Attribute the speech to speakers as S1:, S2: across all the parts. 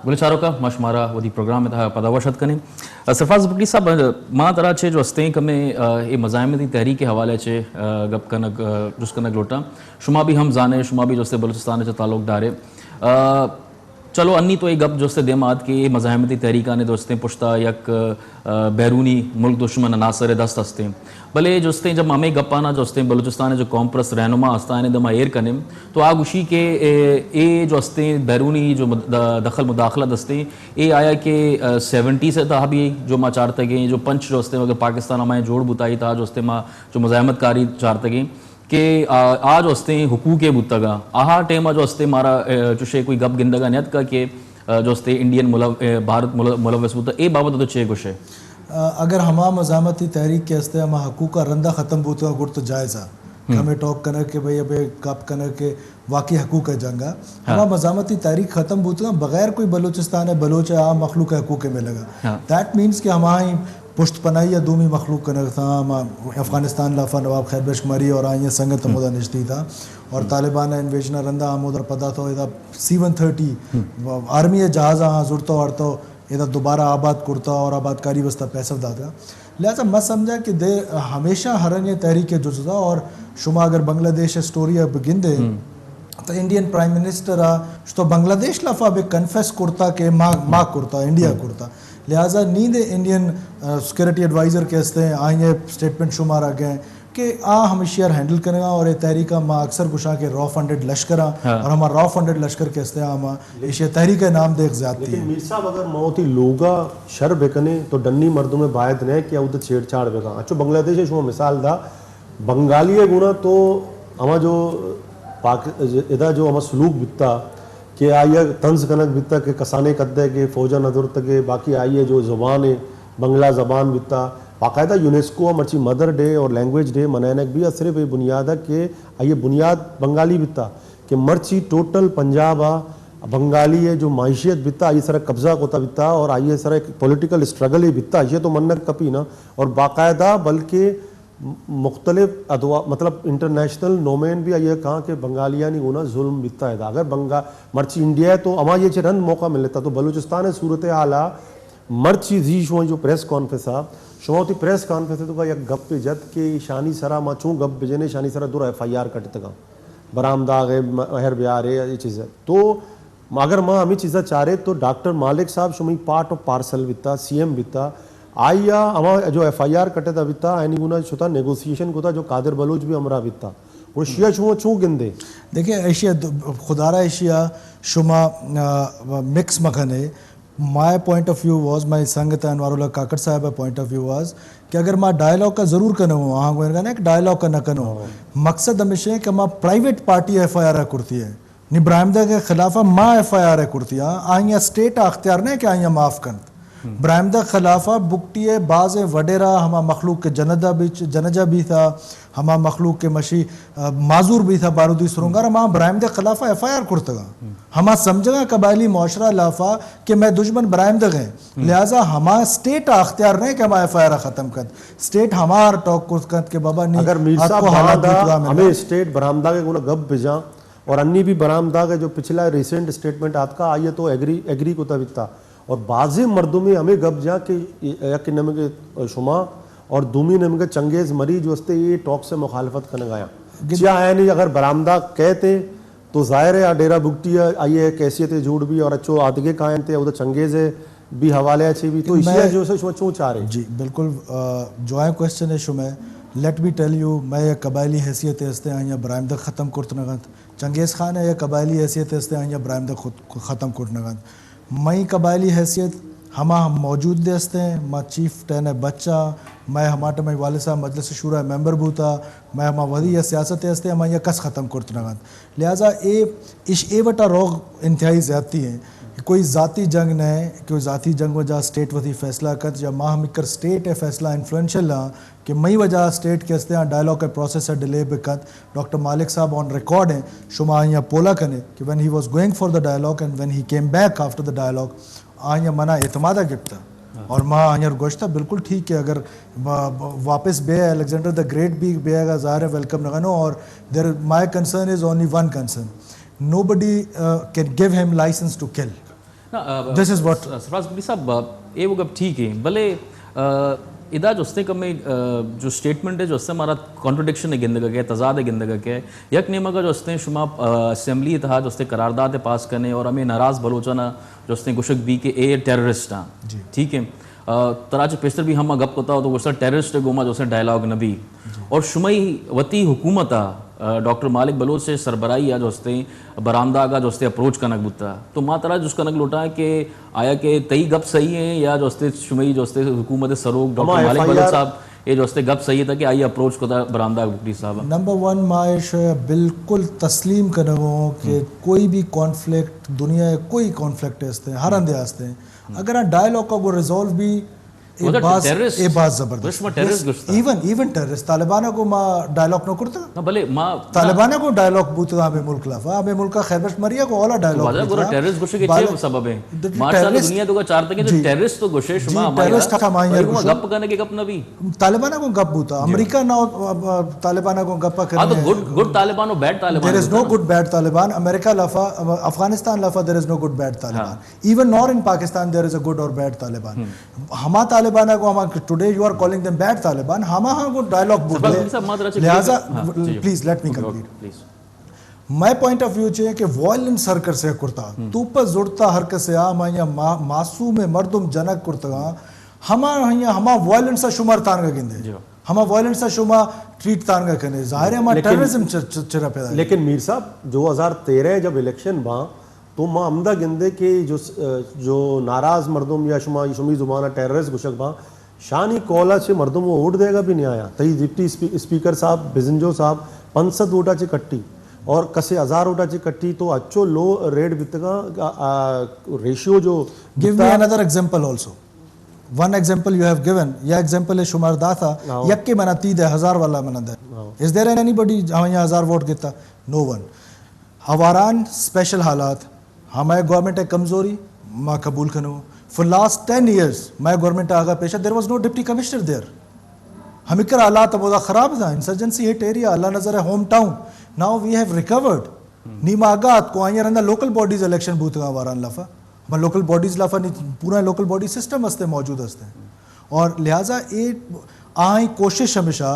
S1: गुलचारो का मशमारा वदी प्रोग्राम में था पदावशत कने सरफराज बुकली साहब माँ तरह छे जो हस्ते कमे ये मज़ाहमती तहरीक के हवाले छे गप कनक जुस कनक लोटा शुमा भी हम जाने शुमा भी जोस्ते बलूचिस्तान से ताल्लुक दारे चलो अन्नी तो ये गप जोस्ते देमाद के ये मज़ाहमती तहरीका ने दोस्ते पुश्ता यक बैरूनी मुल्क दुश्मन अनासर दस्त हस्ते भले जोस्ते जब हमें गप्पाना जोस्ते बलूचिस्तान जो कौम परस्त रहनुमा हस्ता ने दमा एर कने तो आग उशी के ए जो हस्ते बैरूनी जो दखल मुदाखला दस्ते ये आया कि 70 से था भी जो माँ चार तक जो पंच जो हस्ते अगर पाकिस्तान हमारे जोड़ बुताई था जो हस्ते माँ जो मज़ाहमत कारी चार तक कि आज हस्ते हुकूक बुतगा आहा टेमा जो हस्ते मारा चुशे कोई गप गिंदगा नत का कि जो हस्ते इंडियन भारत मुलवस बुता ए बाबत तो चे कुछ है
S2: अगर हमा मज़ामती तहरीक के हस्ते हम हकूक का रंदा ख़त्म बुतगा गुड़ तो जायज़ा हमें टॉक करने के भाई अबे कप करने के वाकई हकूक है जंगा हमा मज़ामती तहरीक ख़त्म बुतगा बगैर कोई बलूचिस्तान है बलोच आम मखलूक हकूक मिलेगा दैट मीन्स कि हमारी पुश्त पनाई या दूमी मखलूक करने था अफ़गानिस्तान लाफा नवाब खैर बेशुमारी और आइए संगत मुदा निश्ती था और तालिबान इन्वेजन रंदा आमोदर पदा तो इधर C-130 आर्मी जहाज़ जुड़ता वारता इधर दोबारा आबाद कुर्ता और आबादकारी वस्ता पैसा दादा लिहाजा मैं समझा कि दे हमेशा हरंगे तहरीक जुज़ा और शुमा अगर बांग्लादेश स्टोरी अब गिंदे तो इंडियन प्राइम मिनिस्टर तो बांग्लादेश लाफा बे कन्फेस कुर्ता के माँ कुर्ता इंडिया कुर्ता लिहाजा नींद इंडियन सिक्योरिटी एडवाइज़र के हस्ते आइए स्टेटमेंट शुमार आ गए कि हम शेयर हैंडल करेंगे और ये तहरीका माँ अक्सर कुछ के रॉ फंडेड लश्कर और हमारा रॉ फंडेड लश्कर के हस्ते हम ये तहरीक नाम देख जाती है
S3: मीर साहब अगर मौती लोगा शर बेकने तो डन्नी मर्दों में बायद ने क्या उधर छेड़छाड़ बेका अच्छो बांग्लादेश शुमा मिसाल था बंगाली गुना तो हमारा जो इधर जो हमारा सलूक बिकता कि आइए तंज कनक बिता के कसाने कद्दे के फौजा नदर तक बाकी आइए जो ज़बान है बंगला ज़बान बिता बाकायदा यूनेस्को मर्ची मदर डे और लैंग्वेज डे मनाने भी सिर्फ ये बुनियाद है कि आइए बुनियाद बंगाली बिता कि मर्ची टोटल पंजाब बंगाली है जो माशियत बिता ये सर कब्ज़ा कोता बिता और आइए सर एक पॉलिटिकल स्ट्रगल ही बिता ये तो मन्नत कपी ना और बाकायदा बल्कि मुख्तलिफ अदवा मतलब इंटरनेशनल नोमेन भी ये कहा कि बंगालिया नहीं होना जुल्म बिता है अगर बंगा मर्ची इंडिया है तो अमा ये चरन मौका मिलता तो बलूचिस्तान है सूरत आला मर्ची जी शो जो प्रेस कॉन्फ्रेंस आ शुमाती प्रेस कॉन्फ्रेंस तो एक गप पे जत के शानी सरा मा चूँ गप बेजने शानी सरा दूर FIR कट तक बरामदाग है महर बिहार है ये चीज़ है तो अगर माँ हमें चीज़ा चाह रहे तो डॉक्टर मालिक साहब शुमी पार्ट ऑफ पार्सल बिता CM बिता आइया हमारा जो FIR कटे था बिता ऐनी गुना छुता नेगोशिएशन को था जो कादिर बलूच भी हमारा बिता और शिया छुआ छू गिंदे
S2: देखिए एशिया खुदारा एशिया शुमा मिक्स मखन है my point of view was my संगत अनवारुल्लाह काकड़ साहब पॉइंट ऑफ व्यू वॉज कि अगर माँ डायलॉग का ज़रूर कनो वहाँ को एक डायलॉग का न कनो मकसद हमेशा है कि माँ प्राइवेट पार्टी FIR कुर्ती है निब्राहमदा के खिलाफ माँ FIR कुर्ती आइया स्टेट अख्तियार ने कि आइया माफ़ कर ब्राहमदा खिलाफा बुकटी है बाज़ वडेरा हमा मखलूक के जनजा भी था हमा मखलूक के मशी माजूर भी था बारूदी सुरंगार हमा ब्राहमदा खिलाफा FIR कुर्तगा हमा समझगा कबायली मुआशरा लाफा कि मैं दुश्मन ब्राहमदा गए लिहाजा हमा स्टेट अख्तियार नहीं कि हमा FIR ख़त्म कर स्टेट हमार टॉक कुर्त के बाबा नहीं
S3: अगर मीर साहब हमें स्टेट बरामदा के गुना गप भेजा और अन्नी भी बरामदा के जो पिछला रिसेंट स्टेटमेंट आपका आइए तो एग्री को तविता और बाज़े मर्दों में हमें गप जा कि एक नम के शुमा और दूमी नम के चंगेज़ मरी जो हस्ते ये टॉक से मुखालफत करने गया क्या है नहीं अगर बरामदा कहते तो ज़ाहिर है डेरा बुकटी है आइए कैसियत झूठ भी और अच्छो आदगे कायम थे उधर चंगेज़ है भी हवाले अच्छे भी तो इसी जो से चूँ चाह रहे
S2: जी बिल्कुल जो है क्वेश्चन है शुमे लेट बी टेल यू मैं ये कबायली हैसियत हस्ते आइया बरामदा ख़त्म कुर्तनगंत चंगेज़ खान है ये कबायली हैसियत हस्ते आइया बरामदा ख़त्म कुर्तनगंत मई कबायली हैसियत हमा हम मौजूद दस्ते हैं माँ चीफ टैन बच्चा मैं हमारे मैं वाले साहब मजलिस शूरा मेंबर बूता मैं हमा वदी या सियासत हस्ते हम यह कस ख़त्म कुर्तनगंत लिहाजा ए वटा रोग इंतहाई ज़्यादती है कोई ज़ाती जंग न कोई ज़ाती जंग वजह स्टेट वती फैसला कत या माँ हम स्टेट है फैसला इन्फ्लुएंशियल कि मई वजह स्टेट के हस्ते डायलॉग का प्रोसेस डिले बिकत डॉक्टर मालिक साहब ऑन रिकॉर्ड हैं शुमा यहाँ पोला कने कि when he was going for the dialogue and when he came back after the dialogue आया मना एतमादा गिफ्ता और माँ यहाँ गोश्ता बिल्कुल ठीक है अगर वापस बे अलेक्जेंडर द ग्रेट भी बेगा ज़ाहिर है वेलकम लगानो और there my concern is only one concern nobody can give him license to kill This is what-
S1: Sarfaraz बुटी साहब ये वो गप ठीक है भले इदा जो उसने कम जो स्टेटमेंट है जो उससे हमारा कॉन्ट्रोडिक्शन है गिंदगा के तजाद है गिंदगा के यक नेमा का जो उसने शुमा असेंबली था जो उसने करारदाद पास करने और हमें नाराज़ बलोचना जो उसने गुशक भी के ए टेररिस्ट हाँ ठीक है तराज पेशतर भी हम गप होता हो तो गुस्सा टेररिस्ट है गोमा जो उसने डायलॉग नबी और शुमई वती हुकूमत डॉक्टर मालिक बलोच से सरबराही या जो उसने बरामदा का जो उसने अप्रोच कनक बुता तो माँ तरह जो कनक लौटा है कि आया कि तई गप सही है या जो उसने शुमई जो उसने हुकूमत सरोग डॉक्टर मालिक बलोच साहब ये जो उसने गप सही था कि आई अप्रोच को था बरामदा बुटी साहब
S2: नंबर वन माइश बिल्कुल तस्लीम करनो कि कोई भी कॉन्फ्लिक्ट दुनिया कोई कॉन्फ्लिक्ट है हर अंदे आस्ते अगर डायलॉग का वो रिजॉल्व भी बात जबरदस्त इवन टेररिस्ट तालिबान को मा डायलॉग न करता
S1: ना भले मां
S2: तालिबान को डायलॉग बूतगा हमें मुल्क लाफा हमें मुल्क का खैबरश मरिया को वाला डायलॉग
S1: वाजा गुरा टेररिस्ट गुशे के छह सबब है मार्शल दुनिया तो का चार तक तो टेररिस्ट तो गुशे शुमा
S2: टेररिस्ट का मायर
S1: गप करने के गप न भी
S2: तालिबान को गप बूता अमेरिका ना तालिबान को गप करने
S1: हां तो गुड तालिबान और bad Taliban
S2: there is no good bad Taliban America लाफा अफगानिस्तान लाफा there is no good bad Taliban even nor in Pakistan there is a good और बैड तालिबान हमा तालिबान को हम today you are calling them bad Taliban हम को डायलॉग बोले लिहाजा please let me complete my point of view छे कि वॉयलेंस हरकत से कुर्ता तू पर जुड़ता हरकत से आ माया मासूम मर्दुम जनक कुर्ता हमा वॉयलेंस सा शुमार तान का गिंदे हमा वॉयलेंस सा शुमा ट्रीट तान का कने जाहिर है हमा टेररिज्म चरा पैदा
S3: लेकिन मीर साहब 2013 जब इलेक्शन बा तो माँ अमदा गिंदे के जो नाराज मर्दुम या शुमी जुबाना टेररिस्ट गुशक बा शानी कौला से मर्दुम वो वोट देगा भी नहीं आया तई डिप्टी स्पीकर साहब बिजंजो साहब 500 वोटा ची कट्टी और कसे 1000 वोटा ची कट्टी तो अच्छो लो रेड बितगा रेशियो जो
S2: give me another example also one example you have given या एग्जांपल है शुमार दाता यक्के मना 30,000 वाला मना दे इज देयर एनीबॉडी हम यहाँ 1000 वोट गिता नो वन हवारान स्पेशल हालात हमारे गवर्नमेंट है कमजोरी माँ कबूल करो for last 10 years my government आगा पेशा there was no deputy commissioner there हमिकर हालात बहुत खराब था इंसर्जेंसी हिट एरिया अल्लाह नजर है home town now we have recovered नीमा आगात को आयर अंदर लोकल बॉडीज इलेक्शन बूथ का वारान लाफा हम लोकल बॉडीज लाफा पूरा लोकल बॉडी सिस्टम हस्ते मौजूद हस्ते और लिहाजा ये आई कोशिश हमेशा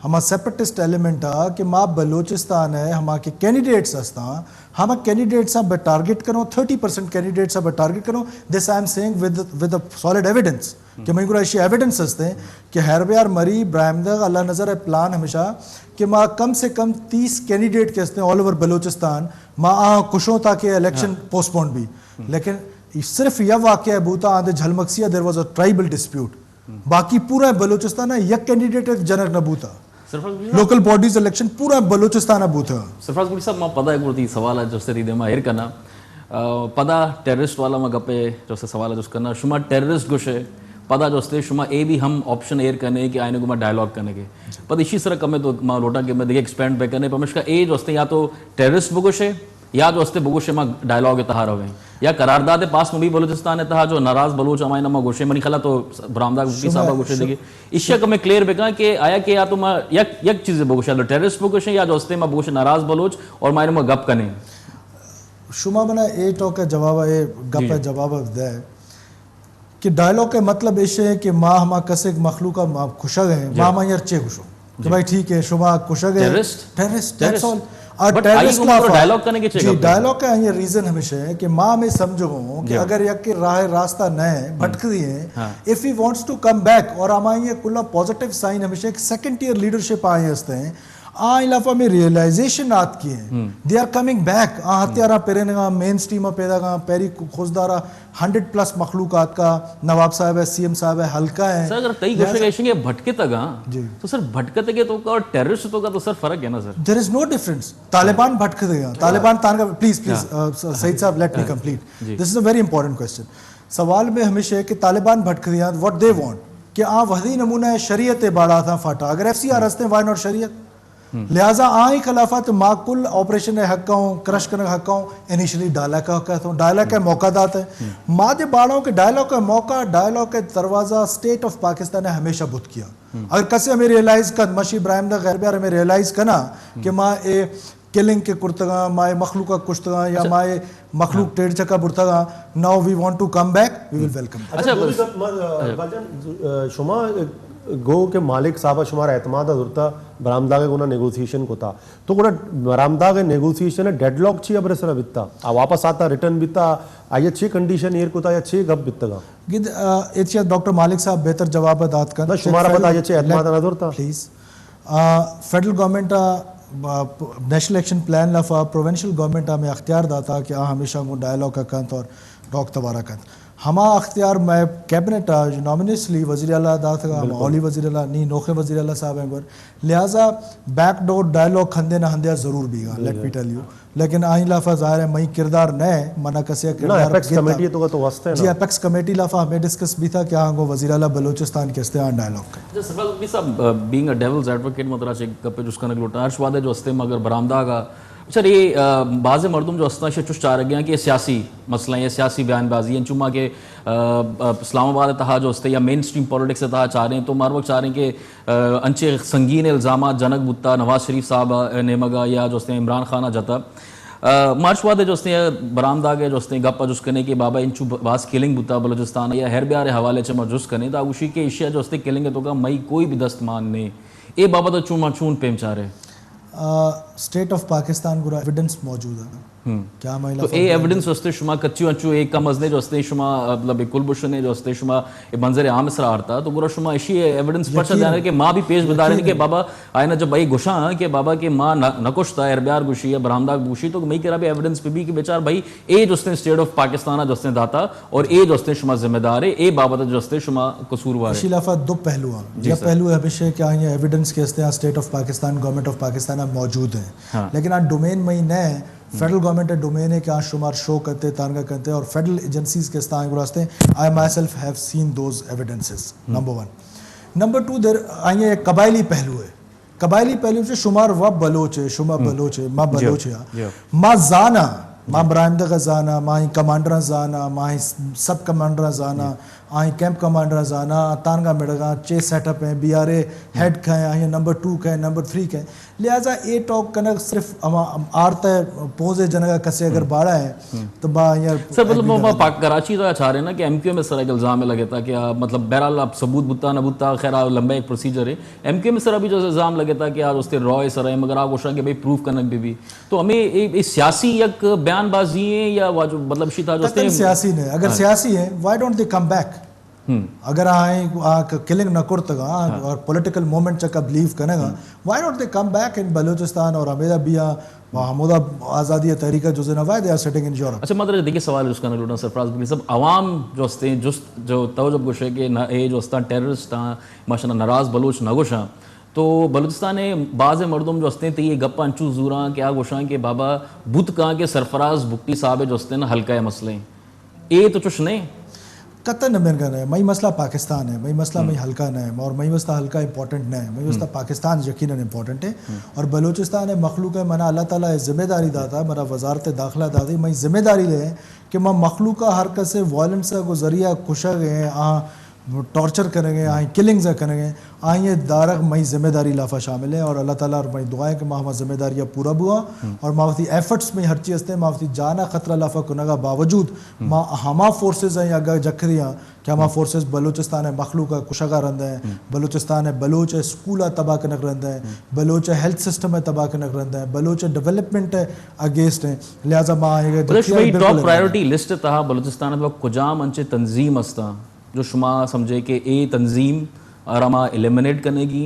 S2: हमारा सेपरेटिस्ट एलिमेंट आ कि माँ बलूचिस्तान है हमारे के कैंडिडेट्स हस्ता हम कैंडिडेट्स अब टारगेट करो 30% कैंडिडेट्स अब टारगेट करो this I am saying with solid evidence कि मैं को ऐसी एविडेंस हस्ते कि हैरबियार मरी ब्राहमदा अल्लाह नजर है प्लान हमेशा कि माँ कम से कम 30 कैंडिडेट के हस्ते ऑल ओवर बलूचिस्तान माँ खुशों ताकि इलेक्शन पोस्टपोन भी लेकिन सिर्फ यह वाक़या बूता आधे झलमक्सिया there was a tribal dispute बाकी पूरा बलूचिस्तान है यह कैंडिडेट जनक न बूता लोकल बॉडीज इलेक्शन पूरा बलूचिस्तान बूथ है
S1: सरफराज गुडी साहब मां पदा है गुडी सवाल है जो से रीदे मा हेर करना पदा टेररिस्ट वाला मा गपे जो से सवाल है जो करना शुमा टेररिस्ट गुशे पदा जो से शुमा ए भी हम ऑप्शन एयर करने कि आने को मा डायलॉग करने के पद इसी तरह कमे तो मा लोटा के मैं देखिए एक्सपेंड पे करने पर का ए जो से या तो टेररिस्ट बुगुशे या जो अस्ते बगुशे मा डायलॉग है तहार होवे या करारदाद पास में भी बलूचिस्तान है तहा जो नाराज बलूच अमायना मा गोशे मनी खला तो बरामदा गुटी साहब गोशे देखिए इससे कमे क्लियर बेका कि आया कि या तो मा यक चीज बगुशे तो टेररिस्ट बगुशे या जो अस्ते मा बगुशे नाराज बलूच और मायने मा गप कने
S2: शुमा बना ए टॉक का जवाब है गप का जवाब दे कि डायलॉग का मतलब ऐसे है कि माँ हम कसे मखलूका माँ खुशा गए माँ माँ यार चे खुशो तो भाई ठीक है शुमा खुशा गए टेररिस्ट दैट्स ऑल
S1: डायलॉग करने के चाहिए
S2: डायलॉग का ये रीजन हमेशा है कि माँ में समझो कि अगर यक के रास्ता नए भटक दिए if he wants to come back और हमारे ये कुल्ला पॉजिटिव साइन हमेशा एक सेकंड टियर लीडरशिप आए हस्ते हैं इलाफा में रियलाइजेशन आत की है दे आर कमिंग बैक हत्यारा पेरेगा मेन स्ट्रीम पैदा का पेरी खुशदारा 100+ मखलूकात का नवाब साहब है सीएम साहब है हल्का है
S1: सर अगर तई गोशे भटके तक तो सर भटकते के तो और टेररिस्ट तो का तो सर फर्क है ना sir
S2: there is no difference Taliban भटक गया तालिबान तान का प्लीज सईद साहब let me complete this is a very important question सवाल में हमेशा है कि तालिबान भटक गया व्हाट दे वांट कि वही नमूना है शरीयत बाड़ा था फाटा अगर एफसीआर हस्ते वाई नॉट शरीयत लिहाजा आई खिलाफत माकुल ऑपरेशन हकाऊं क्रश करने हकाऊं इनिशियली डायलॉग का हक है डायलॉग का मौका दाते हैं मादे बाड़ों के डायलॉग का मौका डायलॉग के दरवाजा स्टेट ऑफ पाकिस्तान ने हमेशा बुत किया अगर कसे हमें रियलाइज कर मशी इब्राहिम दा गैर हमें रियलाइज करना कि माँ ए killing के कुर्तगा माय मखलूका कुश्तगा या माय मखलूक टेढ़ चक्का बुर्तगा now we want to come back we will welcome that.
S3: अच्छा शुमा गो के मालिक साहब शुमार एतमाद दुरता बरामदा के गुना नेगोशिएशन को था तो गुना बरामदा के नेगोशिएशन है डेडलॉक ची अब रेसरा बित्ता आ वापस आता रिटर्न बित्ता आये छे कंडीशन ईयर को था या छे गप बित्तगा
S2: गिद एचिया डॉक्टर मालिक साहब बेहतर जवाब दात कर
S3: शुमारा बता ये छे एतमाद ना दुरता
S2: please federal government national action plan लफा प्रोविंशियल गवर्नमेंट में अख्तियार दाता कि हमेशा वो डायलॉग का कंत और रॉक तबारा कंत हमा अख्तियार मैं कैबिनेट नॉमिनेसली वज़ीर आला दात का मौली वज़ीर आला नी नोखे वज़ीर आला साहब हैं पर लिहाजा बैकडोर डायलॉग खंदे ना हंदिया ज़रूर बीगा लेट मी टेल यू लेकिन आई लाफा ज़ाहिर है मई किरदार नए मना कसिया किरदार
S3: एपेक्स कमेटी तो वास्ते है
S2: जी एपेक्स कमेटी लाफा हमें डिस्कस भी था क्या हमको वज़ीर आला बलूचिस्तान के इस्तेमाल डायलॉग का
S1: अच्छा सरफराज बुगटी साहब बीइंग अ डेविल्स एडवोकेट मतलब चेक कपे जिसका नगलोटा अर्शवादे जो हस्ते मगर बरामदा का अच्छा ये बाज़ मरदम जो हस्ता शुश चाह रहे हैं कि ये सियासी मसला ये सियासी बयानबाजी हैं चुमा के इस्लामाबाद तहा जो हस्ते या मेन स्ट्रीम पॉलिटिक्स से तहा चाह रहे हैं तो मार वक्त चाह रहे हैं कि अंचे संगीन इल्ज़ाम जनक बुत्ता नवाज शरीफ साहब ने मगा या जो हस्ते इमरान खाना जता मार्चवादे जो हस्ते बरामदा के जो हस्ते गप्पा जुस करने के बाबा इंचू बास किलिंग बुत्ता बलोचिस्तान या हर ब्यारे हवाले से जुस करने तो उसी के इशिया जो हस्ते किलिंग तो का मई कोई भी दस्त मान ने ये बाबा तो चूमा चून पेम चाह रहे
S2: स्टेट ऑफ पाकिस्तान गुरा एविडेंस मौजूद है क्या महिला
S1: तो ए एविडेंस वस्ते शुमा कच्ची वच्चू एक कम अजने जो हस्ते शुमा मतलब एक कुलभूषण ने जो हस्ते शुमा ये मंजर आम सरा आरता तो गुरा शुमा इसी एविडेंस पचा जाने के माँ भी पेश बता रही कि बाबा आए ना जब भाई गुशा के बाबा के माँ नकुश्ता एरब्यार गुशी या बरामदा गुशी तो मई करा भी एविडेंस पे भी कि बेचार भाई ए जो हस्ते स्टेट ऑफ पाकिस्तान जो हस्ते दाता और ए जो हस्ते शुमा जिम्मेदार है ए बाबत जो हस्ते शुमा कसूरवार है
S2: शिलाफा दो पहलू हैं या पहलू है हमेशा क्या ये एविडेंस के हस्ते state of Pakistan government of Pakistan मौजूद है लेकिन आज डोमेन में नए फेडरल गवर्नमेंट डोमेन है क्या शुमार शो करते तारगा करते और फेडरल एजेंसीज के इस्तेमाल गुरास्ते I myself have seen those evidences number 1 number 2 there आइए कबायली पहलू है कबायली पहलू से शुमार व बलोच है शुमा बलोच है माँ बलोच है माँ जाना माँ बरामदा का जाना माँ कमांडर जाना माँ सब कमांडर जाना आई कैंप कमांडर जाना तानगा मेडगा चे सेटअप हैं बीआरए हेड का है आई नंबर 2 का है नंबर 3 का है लिहाजा ए टॉक कनक सिर्फ आरता है पोजे जनगा कसे अगर बाड़ा है तो बा यार
S1: सर मतलब पाक कराची तो चाह रहे हैं ना कि एमक्यू में सर एक इल्जाम में लगे था कि मतलब बहरहाल आप सबूत बुत्ता न बुत्ता खैर लंबा एक प्रोसीजर है एमक्यू में सर अभी जो इल्जाम लगे था कि यार उसके रॉय सर है मगर आप वो कि भाई प्रूफ कनक भी तो हमें इस सियासी एक बयानबाजी है या मतलब शीता जो
S2: सियासी ने अगर सियासी है why don't they come back अगर आए किलिंग न करतगा और पॉलिटिकल मूवमेंट चका बिलीव करेगा why don't they come back in Balochistan और हमेदा बिया महमूदा आज़ादी तहरीका जो जना why they are sitting in Europe
S1: अच्छा मतलब देखिए सवाल उसका ना लूटना सरफराज बुगटी सब आवाम जो हस्ते जो तवज्जो गुशे के ना ए जो हस्ता टेररिस्ट माशाल्लाह नाराज बलूच नगोशा तो बलूचिस्तान में बाज़ मरदम जो हस्ते थे ये गप्पा अंचू जूरा क्या गोशा के बाबा बुत कहाँ के सरफराज बुगटी साहब जो हस्ते ना हल्का है मसले ए तो चुश नहीं
S2: कतन मेरे का नहीं मई मसला पाकिस्तान है मई मसला मई हल्का नहीं है और मई मसला हल्का इंपॉर्टेंट नहीं है मई मसला पाकिस्तान यकीनन इंपॉर्टेंट है और बलूचिस्तान है मखलूक है मना अल्लाह ताला जिम्मेदारी दाता मना वजारत दाखिला दाती मई जिम्मेदारी ले कि मैं मखलूक हरकत से वायलेंस का गुजरिया खुशा गए टॉर्चर करेंगे आई किलिंग्स करेंगे आई ये दारक मई जिम्मेदारी लाफा शामिल है और अल्लाह ताला और मई दुआएं कि माँ जिम्मेदारियाँ पूरा हुआ और मावती एफर्ट्स में हर चीज़ थे मावती जाना खतरा लाफा कुनगा बावजूद माँ हमा फोर्सेज हैं अगर जखरिया क्या माँ फोर्सेज बलूचिस्तान है मखलूक का कुशगा रंद है बलूचिस्तान है बलोच है स्कूल तबाह कनक रंद है बलोच है हेल्थ सिस्टम है तबाह कनक रंद है बलोच है डेवलपमेंट है अगेंस्ट है लिहाजा माँ
S1: टॉप प्रायोरिटी लिस्ट था बलूचिस्तान में कुजाम अंचे तंजीम अस्ता जो शुमा समझे कि ए तंजीम आरामा एलिमिनेट करने की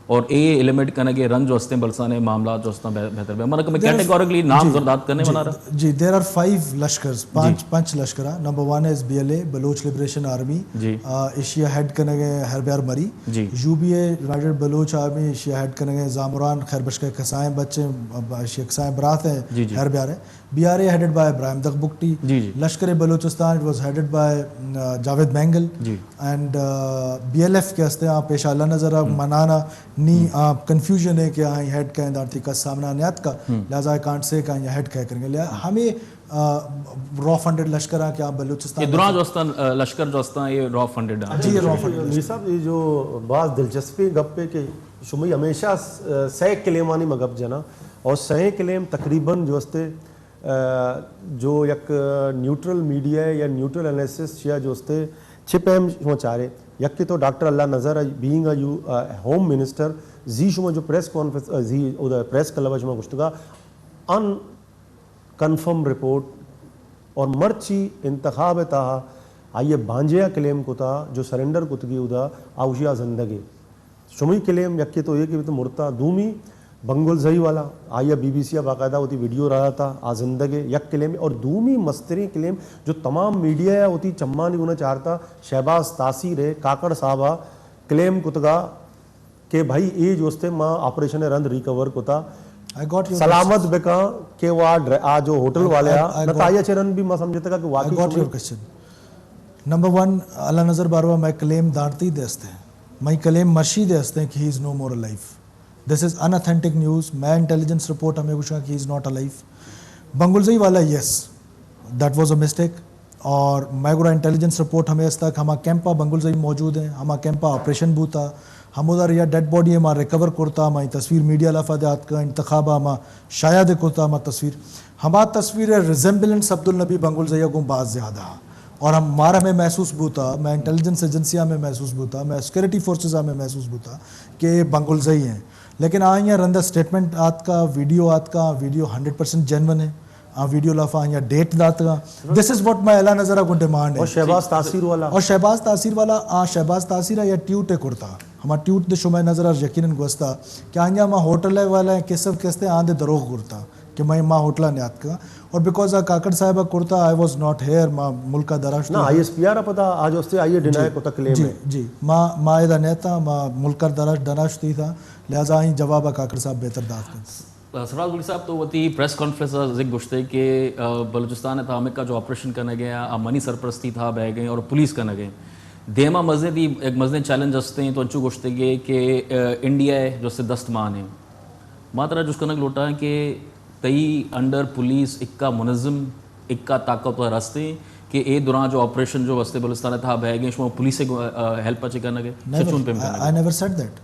S1: और ए एलिमिनेट करने के रन जो हस्ते बलसाने मामला जो हस्ता बेहतर है मतलब कैटेगोरिकली नाम जरदात करने बना रहा
S2: जी देयर आर 5 लश्कर्स पांच लश्कर number 1 is BLA Baloch liberation army एशिया हेड करने के Harbyar Marri UBA united Baloch army एशिया हेड करने के जामुरान खैरबश के कसाए बच्चे एशिया कसाए बरात है हरब्यार है BRA headed by Ibrahim दगबुक्टी Lashkar Balochistan it was headed by Javed mangle and BLF के हस्ते आप पेशाला नजर मनाना नी कंफ्यूजन है कि आई हेड का दारती का सामना न्यात का लिहाजा आई कांट से का हेड कह करेंगे लिहाजा हमें रॉ फंडेड लश्कर आ क्या बलूचिस्तान
S1: ये दुरा जोस्तान लश्कर जोस्तान ये रॉ फंडेड है
S2: जी ये रॉ फंडेड
S3: ये सब ये जो बात दिलचस्पी गप्पे के शुमी हमेशा सह किलेमानी मगब जना और सहे क्लेम तकरीबन जो हस्ते जो यक न्यूट्रल मीडिया या न्यूट्रल एनालिसिस या जो हस्ते छिपेम शुमा चारे यक तो डॉक्टर अल्लाह नज़र बीइंग यू होम मिनिस्टर जी शुमा जो प्रेस कॉन्फ्रेंस जी उधर प्रेस क्लब शुमा गुश्तगा अन कन्फर्म रिपोर्ट और मर्ची इंतखाब ताहा आइए बांजिया क्लेम को था जो सरेंडर कुतगी उदा आउशिया जिंदगी शुमी क्लेम यक्के तो ये कि तो मुर्ता दूमी बंगुल जही वाला आइए बीबीसी बाकायदा होती वीडियो रहा था आ जिंदगी यक क्लेम और दूमी मस्तरी क्लेम जो तमाम मीडिया या होती चम्मा नहीं होना चाहता शहबाज तासीर है काकड़ साहबा क्लेम कुतगा के भाई ये जोस्ते माँ ऑपरेशन रंद रिकवर को था
S2: I got your
S3: सलामत बेका के आ जो होटल वाले नताया चरण भी मैं समझता का कि
S2: I
S3: वाकई
S2: got your question. Number one, अल्लाह नजर बारवा मैं क्लेम दांती देते हैं, मैं क्लेम मर्शी देते हैं कि he is no more alive. This is unauthentic news. मैं इंटेलिजेंस रिपोर्ट हमें पूछा कि he is not alive. Bangulzai वाला yes, that was a mistake. और मैगुरा इंटेलिजेंस रिपोर्ट हमें इस तक हमारा कैंपा बंगुलजई मौजूद है, हमारा कैंपा ऑपरेशन बूता हम उधर या डेड बॉडी हमारा रिकवर करता हमारी तस्वीर मीडिया लफादात का इंतखाब हमारा शायद करता हमारा तस्वीर हमारा तस्वीर रिजेंबलेंस अब्दुल नबी बंगुल जया को बात ज़्यादा और हमारा में महसूस बूता मैं इंटेलिजेंस एजेंसिया में महसूस बूता मैं सिक्योरिटी फोर्सेस में महसूस बूता कि बंगुल जई हैं लेकिन यहाँ रंदा स्टेटमेंट आत का वीडियो 100% जेन्युइन है आ वीडियो लफा या डेट दात का दिस इज व्हाट माय अला नजरा को डिमांड है
S3: और शहबाज तासीर वाला
S2: शहबाज तासीर या ट्यूट है कुर्ता हमारा ट्यूट दे शुमाय नजर यकीनन गोस्ता कि आंजा मा होटल है वाला के सब कहते आंधे दरोग कुर्ता कि मैं माँ होटला न्यात का और बिकॉज आ काकड़ साहिबा kurta I was not here माँ मुल्क का दराश
S3: ना आईएसपीआर पता आज उससे आइए डिनाई को तकलीफ है
S2: जी माँ इधर नेता माँ मुल्क का दराश थी था लिहाजा ही जवाब काकड़ साहब बेहतर दात कर
S1: सरफराज बुल्टी साहब तो वती प्रेस कॉन्फ्रेंस जिक गुश्ते के बलूचिस्तान था का जो ऑपरेशन करने गया मनी सरपरस्ती था बह गए और पुलिस करने गए देमा मस्जिद एक मस्जिद चैलेंज हंसते हैं तो अंचू गुश्ते के इंडिया है जो से दस्तमान है मात्रा जिसका नक लोटा है कि तई अंडर पुलिस इक्का मुनज़्ज़म इक्का ताकतवर हंसते कि ए दौरान जो ऑपरेशन जो वस्ते बलूचिस्तान था बह गए उसमें पुलिस से हेल्प अच्छे करने गए
S2: आई नेवर सेड दैट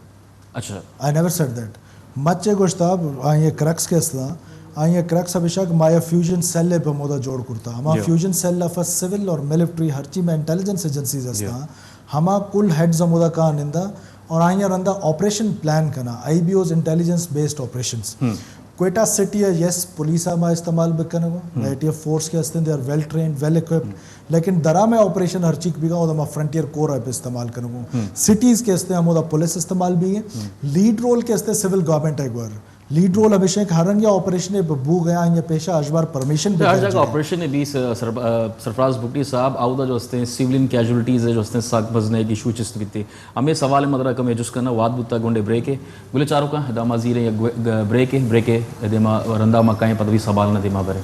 S1: अच्छा
S2: आई नेवर सेड दैट मच्चे गोश्ताब ये क्रक्स के असला ये क्रक्स अभिषेक माया फ्यूजन सेल पे मोदा जोड़ करता हमा फ्यूजन सेल लफा सिविल और मिलिट्री हर चीज में इंटेलिजेंस एजेंसीज असता हमा कुल हेड्स मोदा का निंदा और आया रंदा ऑपरेशन प्लान करना IBOs intelligence based operations Quetta city है यस पुलिस हमा इस्तेमाल बिकन को एटीएफ फोर्स के अस्ते they are well trained well equipped लेकिन दरा में ऑपरेशन हर चीज बिका ओदा फ्रंटियर कोर पे इस्तेमाल करूँ सिटीज के अस्ते हम ओदा पुलिस इस्तेमाल भी है लीड रोल के अस्ते सिविल गवर्नमेंट एक बार लीड रोल अभिषेक हरंग या ऑपरेशन बू गया ये पेशा अजबार परमिशन
S1: हर जगह ऑपरेशन भी सरफराज बुटी साहब आउदा जो हस्ते सिविलियन कैजुअलिटीज है जो हस्ते साग बजने की शू चिस्त भी हमें सवाल मदरा कम जुस करना वाद बुत्ता गुंडे ब्रेक है गुले चारों का दामा जीरे ब्रेक है देमा रंदा मकाएं पदवी सवाल न देमा बरे